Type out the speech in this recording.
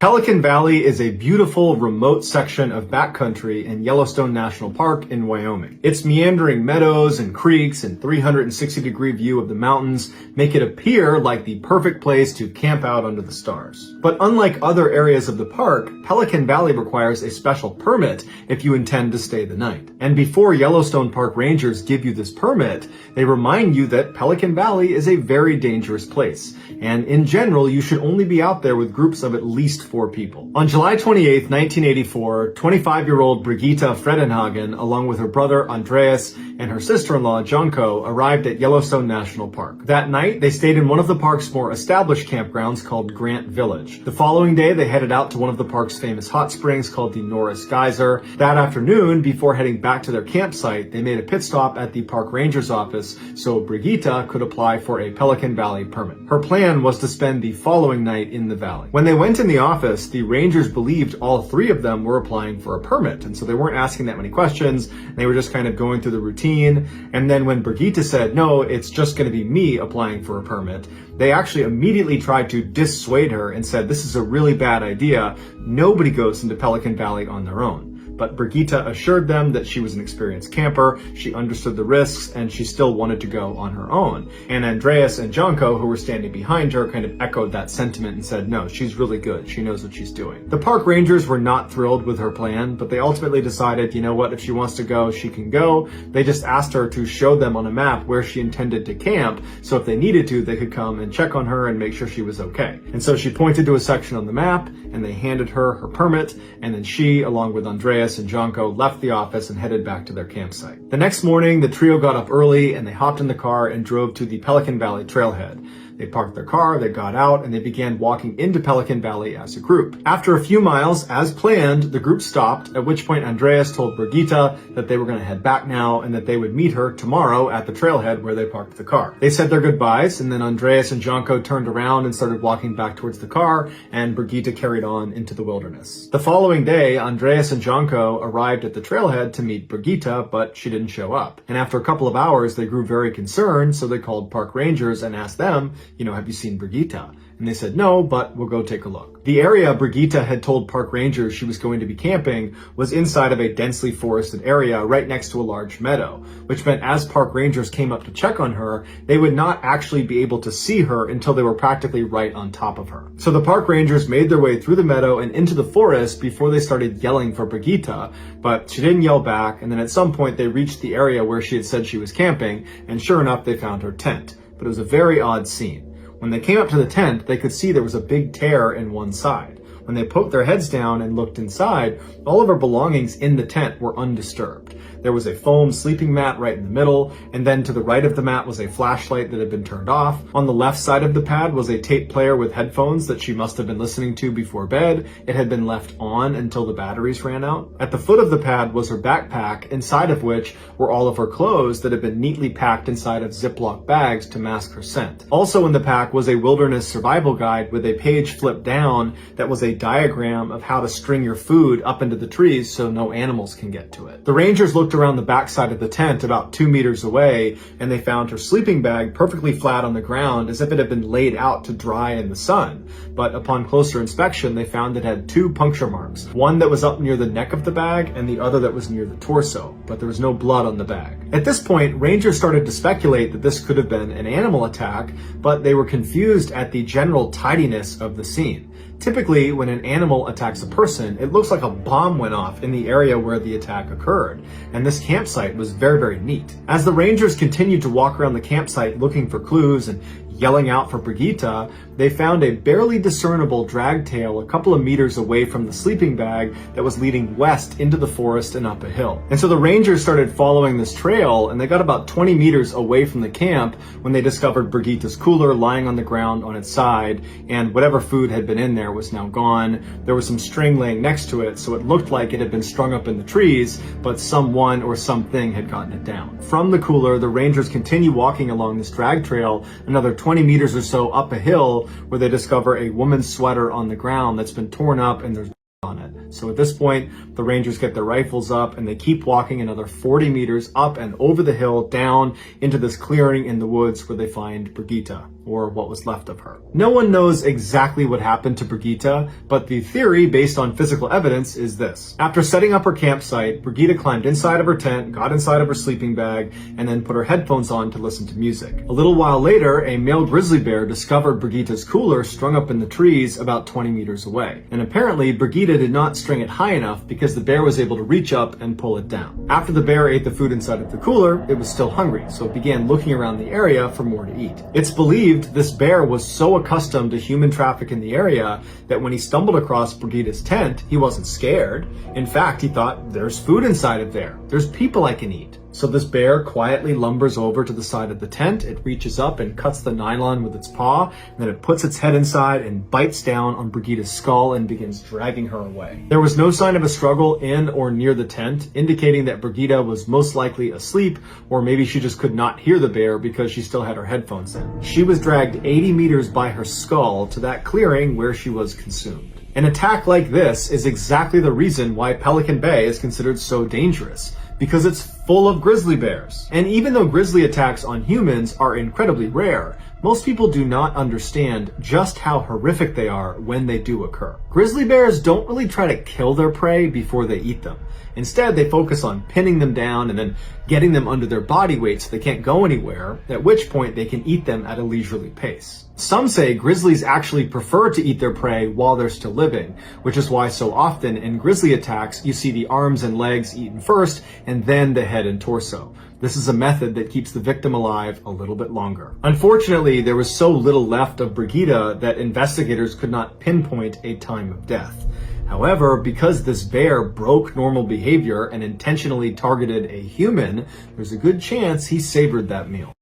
Pelican Valley is a beautiful, remote section of backcountry in Yellowstone National Park in Wyoming. Its meandering meadows and creeks and 360-degree view of the mountains make it appear like the perfect place to camp out under the stars. But unlike other areas of the park, Pelican Valley requires a special permit if you intend to stay the night. And before Yellowstone Park rangers give you this permit, they remind you that Pelican Valley is a very dangerous place. And in general, you should only be out there with groups of at least 4 people. On July 28, 1984, 25-year-old Brigitte Fredenhagen, along with her brother Andreas and her sister-in-law Janko, arrived at Yellowstone National Park. That night, they stayed in one of the park's more established campgrounds called Grant Village. The following day, they headed out to one of the park's famous hot springs called the Norris Geyser. That afternoon, before heading back to their campsite, they made a pit stop at the park ranger's office so Brigitte could apply for a Pelican Valley permit. Her plan was to spend the following night in the valley. When they went in the office, the rangers believed all 3 of them were applying for a permit, and so they weren't asking that many questions. They were just kind of going through the routine. And then when Brigitte said, no, it's just going to be me applying for a permit, they actually immediately tried to dissuade her and said, this is a really bad idea. Nobody goes into Pelican Valley on their own. But Brigitte assured them that she was an experienced camper, she understood the risks, and she still wanted to go on her own. And Andreas and Janko, who were standing behind her, kind of echoed that sentiment and said, no, she's really good. She knows what she's doing. The park rangers were not thrilled with her plan, but they ultimately decided, you know what, if she wants to go, she can go. They just asked her to show them on a map where she intended to camp, so if they needed to, they could come and check on her and make sure she was okay. And so she pointed to a section on the map, and they handed her her permit, and then she, along with Andreas and Janko, left the office and headed back to their campsite. The next morning, the trio got up early and they hopped in the car and drove to the Pelican Valley trailhead. They parked their car, they got out, and they began walking into Pelican Valley as a group. After a few miles, as planned, the group stopped, at which point Andreas told Brigitte that they were going to head back now and that they would meet her tomorrow at the trailhead where they parked the car. They said their goodbyes, and then Andreas and Janko turned around and started walking back towards the car, and Brigitte carried on into the wilderness. The following day, Andreas and Janko arrived at the trailhead to meet Brigitte, but she didn't show up. And after a couple of hours, they grew very concerned, so they called park rangers and asked them, have you seen Brigitte? And they said, no, but we'll go take a look. The area Brigitte had told park rangers she was going to be camping was inside of a densely forested area right next to a large meadow, which meant as park rangers came up to check on her, they would not actually be able to see her until they were practically right on top of her. So the park rangers made their way through the meadow and into the forest before they started yelling for Brigitte, but she didn't yell back, and then at some point they reached the area where she had said she was camping, and sure enough, they found her tent. But it was a very odd scene. When they came up to the tent, they could see there was a big tear in one side. When they poked their heads down and looked inside, all of her belongings in the tent were undisturbed. There was a foam sleeping mat right in the middle, and then to the right of the mat was a flashlight that had been turned off. On the left side of the pad was a tape player with headphones that she must have been listening to before bed. It had been left on until the batteries ran out. At the foot of the pad was her backpack, inside of which were all of her clothes that had been neatly packed inside of Ziploc bags to mask her scent. Also in the pack was a wilderness survival guide with a page flipped down that was a diagram of how to string your food up into the trees so no animals can get to it. The rangers looked around the backside of the tent about 2 meters away, and they found her sleeping bag perfectly flat on the ground as if it had been laid out to dry in the sun. But upon closer inspection, they found it had 2 puncture marks, one that was up near the neck of the bag and the other that was near the torso, but there was no blood on the bag. At this point, rangers started to speculate that this could have been an animal attack, but they were confused at the general tidiness of the scene. Typically, when an animal attacks a person, it looks like a bomb went off in the area where the attack occurred, and this campsite was very, very neat. As the rangers continued to walk around the campsite looking for clues and yelling out for Brigitte, they found a barely discernible drag tail a couple of meters away from the sleeping bag that was leading west into the forest and up a hill. And so the rangers started following this trail, and they got about 20 meters away from the camp when they discovered Brigitte's cooler lying on the ground on its side, and whatever food had been in there was now gone. There was some string laying next to it, so it looked like it had been strung up in the trees, but someone or something had gotten it down. From the cooler, the rangers continue walking along this drag trail another 20 meters or so up a hill, where they discover a woman's sweater on the ground that's been torn up and there's on it. So at this point, the Rangers get their rifles up and they keep walking another 40 meters up and over the hill down into this clearing in the woods where they find Brigitte, or what was left of her. No one knows exactly what happened to Brigitte, but the theory based on physical evidence is this. After setting up her campsite, Brigitte climbed inside of her tent, got inside of her sleeping bag, and then put her headphones on to listen to music. A little while later, a male grizzly bear discovered Brigitte's cooler strung up in the trees about 20 meters away. And apparently, Brigitte did not string it high enough because the bear was able to reach up and pull it down. After the bear ate the food inside of the cooler, it was still hungry, so it began looking around the area for more to eat. It's believed this bear was so accustomed to human traffic in the area that when he stumbled across Brigitte's tent, he wasn't scared. In fact, he thought, there's food inside of there. There's people I can eat. So this bear quietly lumbers over to the side of the tent. It reaches up and cuts the nylon with its paw, and then it puts its head inside and bites down on Brigitte's skull and begins dragging her away. There was no sign of a struggle in or near the tent, indicating that Brigitte was most likely asleep, or maybe she just could not hear the bear because she still had her headphones in. She was dragged 80 meters by her skull to that clearing where she was consumed. An attack like this is exactly the reason why Pelican Bay is considered so dangerous, because it's full of grizzly bears. And even though grizzly attacks on humans are incredibly rare, most people do not understand just how horrific they are when they do occur. Grizzly bears don't really try to kill their prey before they eat them. Instead, they focus on pinning them down and then getting them under their body weight so they can't go anywhere, at which point they can eat them at a leisurely pace. Some say grizzlies actually prefer to eat their prey while they're still living, which is why so often in grizzly attacks you see the arms and legs eaten first and then the head and torso. This is a method that keeps the victim alive a little bit longer. Unfortunately, there was so little left of Brigitte that investigators could not pinpoint a time of death. However, because this bear broke normal behavior and intentionally targeted a human, there's a good chance he savored that meal.